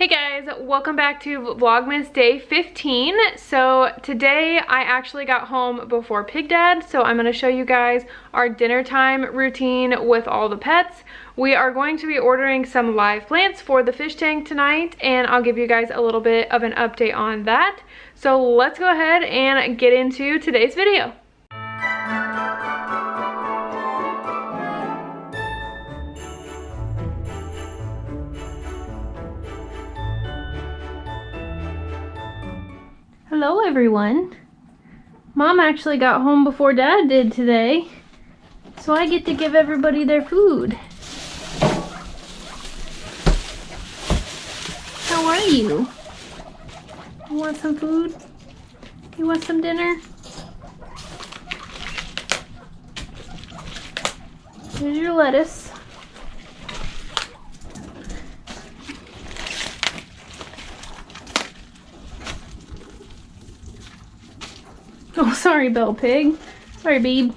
Hey guys, welcome back to Vlogmas day 15. So today I actually got home before Pig Dad, so I'm going to show you guys our dinner time routine with all the pets. We are going to be ordering some live plants for the fish tank tonight, and I'll give you guys a little bit of an update on that. So let's go ahead and get into today's video. Hello everyone. Mom actually got home before Dad did today, so I get to give everybody their food. How are you? You want some food? You want some dinner? Here's your lettuce. Oh, sorry, Belle Pig. Sorry, babe.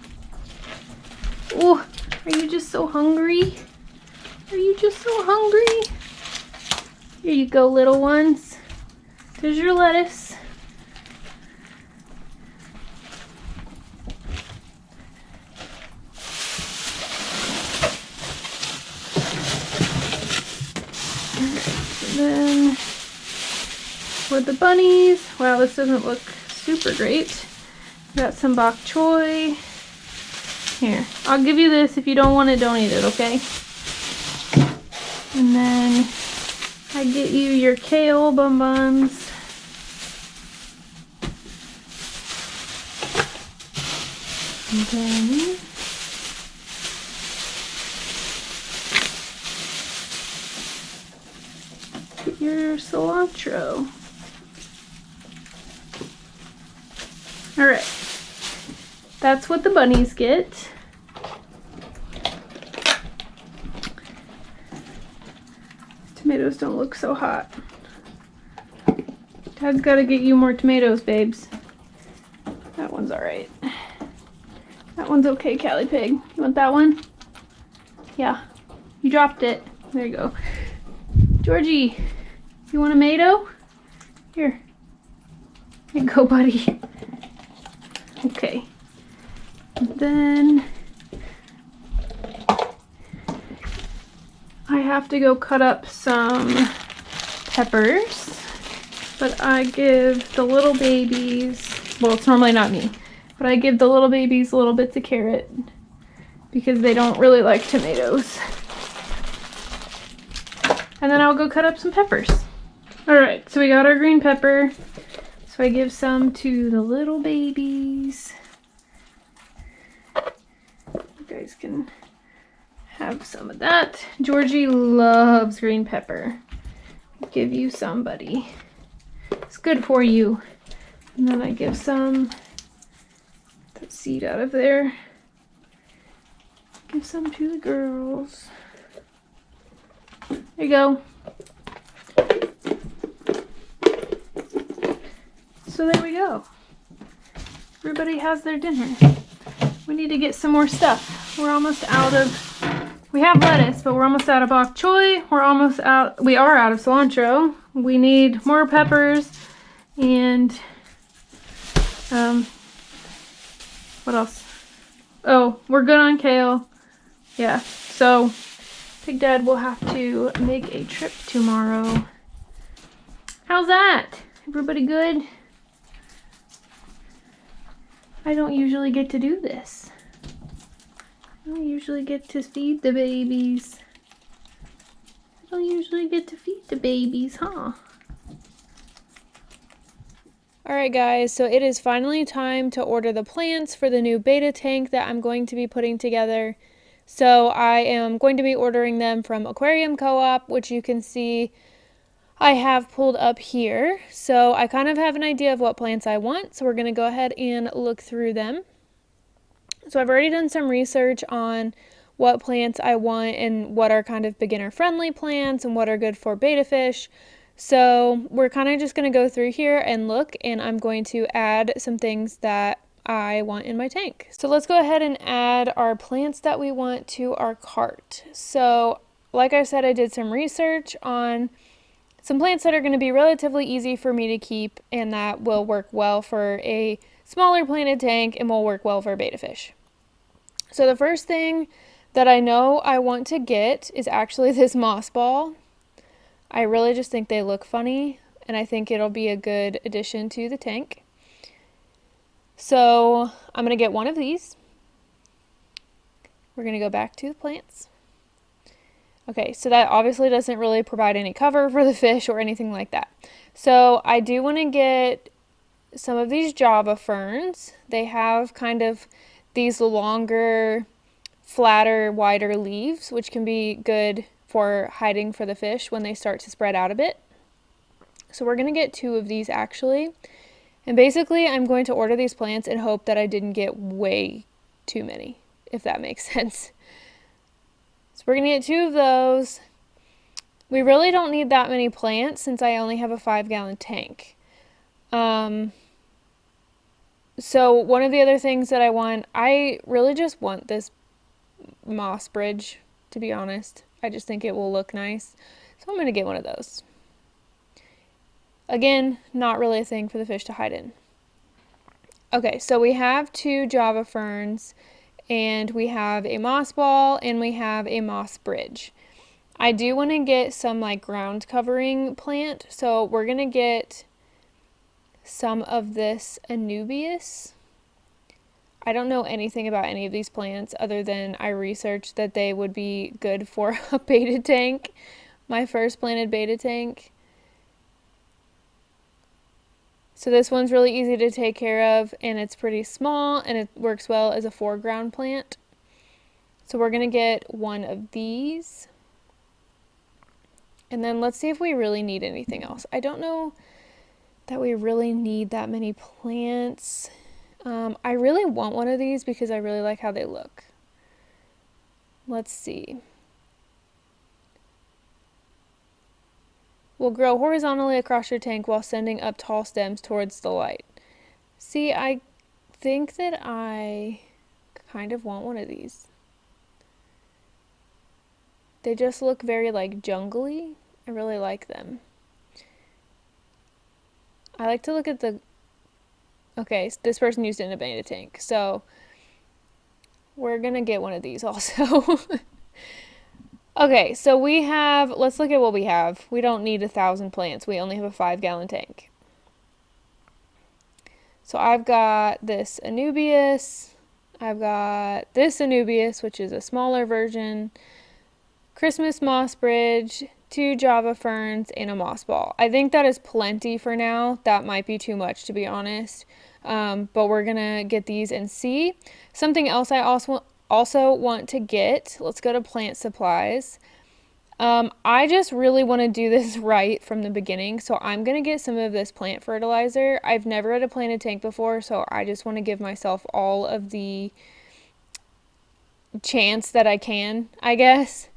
Oh, are you just so hungry? Are you just so hungry? Here you go, little ones. There's your lettuce. And then for the bunnies, wow, this doesn't look super great. Got some bok choy. Here, I'll give you this. If you don't want it, don't eat it, okay? And then I get you your kale bun buns. And then get your cilantro. Alright. That's what the bunnies get. Tomatoes don't look so hot. Dad's got to get you more tomatoes, babes. That one's alright. That one's okay, Callie Pig. You want that one? Yeah. You dropped it. There you go. Georgie, you want a tomato? Here. Here you go, buddy. Okay. Then I have to go cut up some peppers, but I give the little babies, well, it's normally not me, but I give the little babies little bits of carrot because they don't really like tomatoes. And then I'll go cut up some peppers. Alright, so we got our green pepper. So I give some to the little babies. You guys can have some of that. Georgie loves green pepper. Give you some, buddy. It's good for you. And then I give some, that seed out of there. Give some to the girls. There you go. So there we go. Everybody has their dinner. We need to get some more stuff. We're almost out of, we have lettuce, but we're almost out of bok choy. We are out of cilantro. We need more peppers and, what else? Oh, we're good on kale. Yeah, so Big Dad will have to make a trip tomorrow. How's that? Everybody good? I don't usually get to do this. I don't usually get to feed the babies. I don't usually get to feed the babies, huh? Alright guys, so it is finally time to order the plants for the new beta tank that I'm going to be putting together. So I am going to be ordering them from Aquarium Co-op, which you can see I have pulled up here. So I kind of have an idea of what plants I want, so we're going to go ahead and look through them. So I've already done some research on what plants I want and what are kind of beginner friendly plants and what are good for betta fish. So we're kind of just going to go through here and look, and I'm going to add some things that I want in my tank. So let's go ahead and add our plants that we want to our cart. So like I said, I did some research on some plants that are going to be relatively easy for me to keep and that will work well for a smaller planted tank and will work well for betta fish. So the first thing that I know I want to get is actually this moss ball. I really just think they look funny and I think it'll be a good addition to the tank. So I'm going to get one of these. We're going to go back to the plants. Okay, so that obviously doesn't really provide any cover for the fish or anything like that. So I do want to get some of these Java ferns. They have kind of these longer, flatter, wider leaves, which can be good for hiding for the fish when they start to spread out a bit. So we're going to get 2 of these actually. And basically I'm going to order these plants and hope that I didn't get way too many, if that makes sense. So we're going to get 2 of those. We really don't need that many plants since I only have a 5-gallon tank. So one of the other things that I really just want this moss bridge, to be honest. I just think it will look nice. So I'm going to get one of those. Again, not really a thing for the fish to hide in. Okay, so we have 2 Java ferns. And we have a moss ball and we have a moss bridge. I do want to get some like ground covering plant. So we're going to get some of this Anubias. I don't know anything about any of these plants other than I researched that they would be good for a betta tank. My first planted betta tank. So this one's really easy to take care of and it's pretty small and it works well as a foreground plant. So we're going to get one of these. And then let's see if we really need anything else. I don't know that we really need that many plants. I really want one of these because I really like how they look. Let's see. Will grow horizontally across your tank while sending up tall stems towards the light. See, I think that I kind of want one of these. They just look very like jungly. I really like them. I like to look at the... Okay, this person used it in a betta tank, so we're gonna get one of these also. Okay, so let's look at what we have. We don't need 1,000 plants. We only have a 5-gallon tank. So I've got this Anubias. I've got this Anubias, which is a smaller version. Christmas moss bridge, 2 Java ferns, and a moss ball. I think that is plenty for now. That might be too much, to be honest. But we're gonna get these and see. Something else I also want to get, let's go to plant supplies. I just really want to do this right from the beginning, so I'm going to get some of this plant fertilizer. I've never had a planted tank before, so I just want to give myself all of the chance that I can, I guess.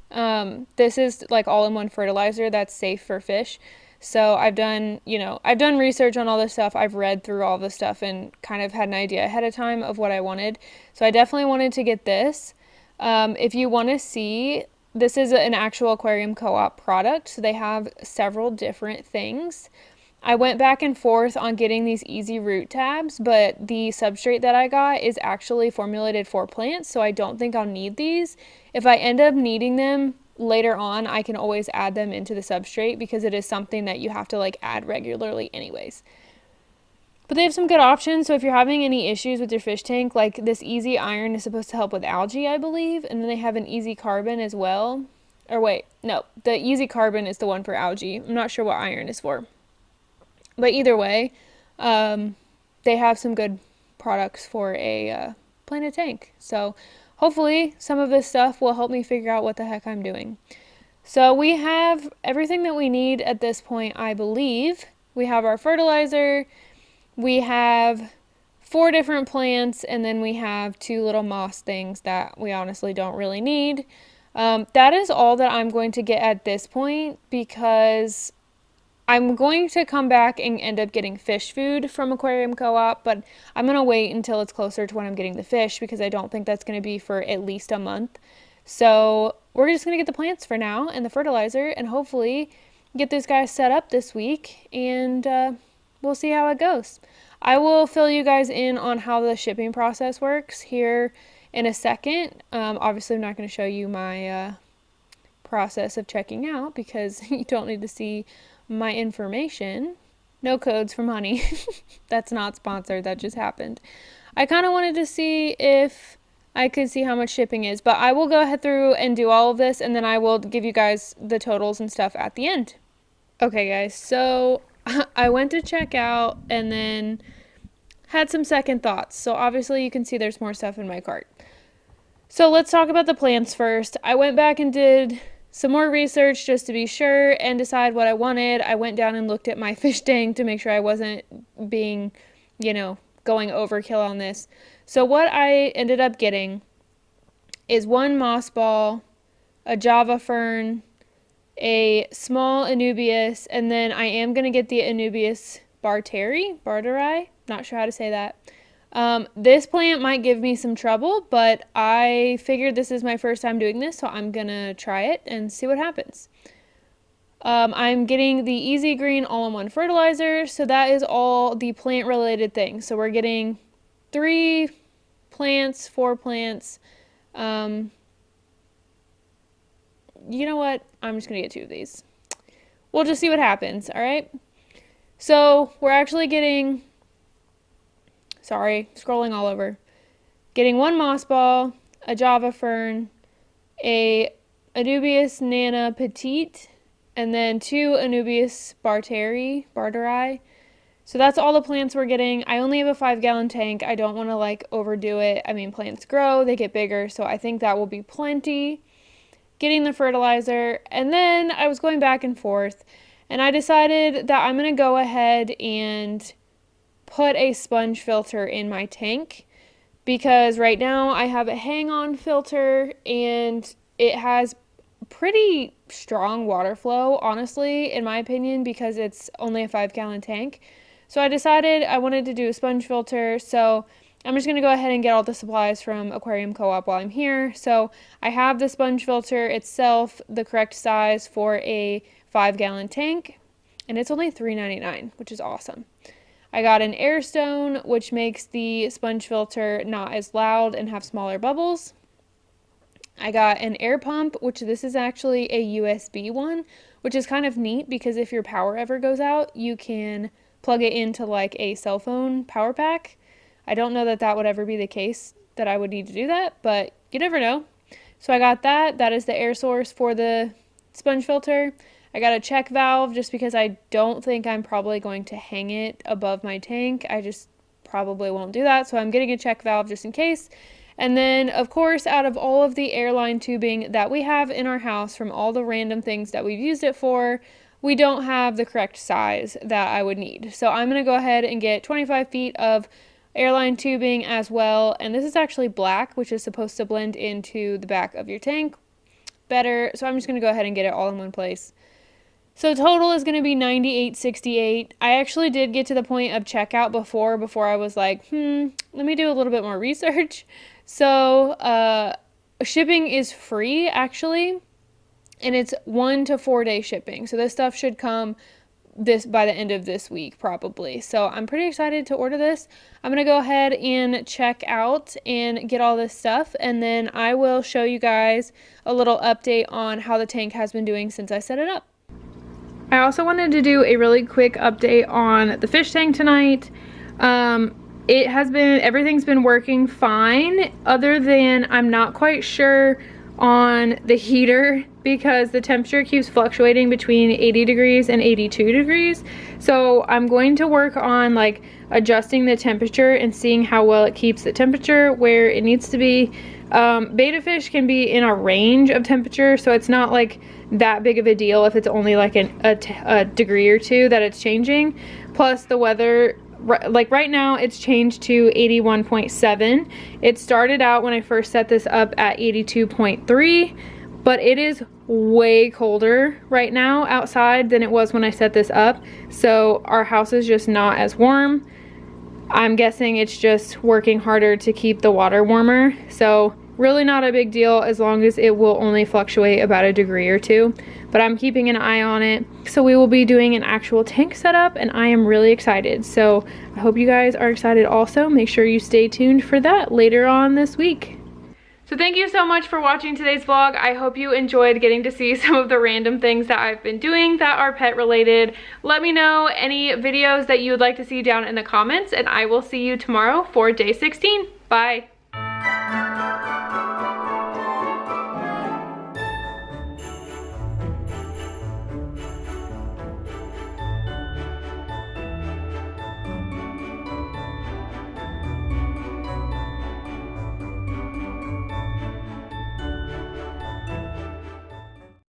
This is like all-in-one fertilizer that's safe for fish. So I've done research on all this stuff. I've read through all this stuff and kind of had an idea ahead of time of what I wanted. So I definitely wanted to get this. If you want to see, this is an actual Aquarium Co-op product. So they have several different things. I went back and forth on getting these easy root tabs, but the substrate that I got is actually formulated for plants. So I don't think I'll need these. If I end up needing them later on, I can always add them into the substrate because it is something that you have to like add regularly anyways. But they have some good options. So if you're having any issues with your fish tank, like this easy iron is supposed to help with algae, I believe. And then they have an easy carbon as well. Or wait, no, the easy carbon is the one for algae. I'm not sure what iron is for. But either way, they have some good products for a planted tank. So hopefully some of this stuff will help me figure out what the heck I'm doing. So we have everything that we need at this point, I believe. We have our fertilizer, we have 4 different plants, and then we have 2 little moss things that we honestly don't really need. That is all that I'm going to get at this point because I'm going to come back and end up getting fish food from Aquarium Co-op, but I'm going to wait until it's closer to when I'm getting the fish because I don't think that's going to be for at least a month. So we're just going to get the plants for now and the fertilizer, and hopefully get this guy set up this week, and we'll see how it goes. I will fill you guys in on how the shipping process works here in a second. Obviously, I'm not going to show you my process of checking out because you don't need to see my information. No codes from Honey. That's not sponsored. That just happened. I kind of wanted to see if I could see how much shipping is, but I will go ahead through and do all of this, and then I will give you guys the totals and stuff at the end. Okay, guys, so I went to check out and then had some second thoughts. So obviously you can see there's more stuff in my cart. So let's talk about the plants first. I went back and did some more research just to be sure and decide what I wanted. I went down and looked at my fish tank to make sure I wasn't being, going overkill on this. So what I ended up getting is one moss ball, a java fern, a small anubias, and then I am going to get the anubias barteri, not sure how to say that. This plant might give me some trouble, but I figured this is my first time doing this, so I'm going to try it and see what happens. I'm getting the Easy Green all-in-one fertilizer, so that is all the plant-related things. So we're getting 4 plants. You know what? I'm just going to get 2 of these. We'll just see what happens, all right? So we're actually getting, scrolling all over, getting 1 moss ball, a java fern, a anubias nana petite, and then 2 anubias barteri. So that's all the plants we're getting. I only have a 5-gallon tank. I don't want to overdo it. I mean, plants grow, they get bigger, so I think that will be plenty. Getting the fertilizer, and then I was going back and forth, and I decided that I'm going to go ahead and put a sponge filter in my tank, because right now I have a hang-on filter, and it has pretty strong water flow, honestly, in my opinion, because it's only a 5-gallon tank. So I decided I wanted to do a sponge filter, so I'm just going to go ahead and get all the supplies from Aquarium Co-op while I'm here. So I have the sponge filter itself, the correct size for a 5-gallon tank, and it's only $3.99, which is awesome. I got an air stone, which makes the sponge filter not as loud and have smaller bubbles. I got an air pump, which this is actually a USB one, which is kind of neat because if your power ever goes out, you can plug it into a cell phone power pack. I don't know that would ever be the case that I would need to do that, but you never know. So I got that. That is the air source for the sponge filter. I got a check valve just because I don't think I'm probably going to hang it above my tank. I just probably won't do that. So I'm getting a check valve just in case. And then, of course, out of all of the airline tubing that we have in our house from all the random things that we've used it for, we don't have the correct size that I would need. So I'm going to go ahead and get 25 feet of airline tubing as well. And this is actually black, which is supposed to blend into the back of your tank better. So I'm just going to go ahead and get it all in one place. So total is going to be $98.68. I actually did get to the point of checkout before I was like, let me do a little bit more research. So shipping is free actually, and it's 1 to 4 day shipping. So this stuff should come by the end of this week probably. So I'm pretty excited to order this. I'm going to go ahead and check out and get all this stuff, and then I will show you guys a little update on how the tank has been doing since I set it up. I also wanted to do a really quick update on the fish tank tonight. Everything's been working fine, other than I'm not quite sure on the heater because the temperature keeps fluctuating between 80 degrees and 82 degrees. So I'm going to work on adjusting the temperature and seeing how well it keeps the temperature where it needs to be. Betta fish can be in a range of temperature, so it's not that big of a deal if it's only a degree or 2 that it's changing. Plus the weather, right now it's changed to 81.7. It started out when I first set this up at 82.3, but it is way colder right now outside than it was when I set this up. So our house is just not as warm. I'm guessing it's just working harder to keep the water warmer. So Really not a big deal as long as it will only fluctuate about a degree or two, but I'm keeping an eye on it. So we will be doing an actual tank setup and I am really excited. So I hope you guys are excited also. Make sure you stay tuned for that later on this week. So thank you so much for watching today's vlog. I hope you enjoyed getting to see some of the random things that I've been doing that are pet related. Let me know any videos that you would like to see down in the comments and I will see you tomorrow for day 16. Bye.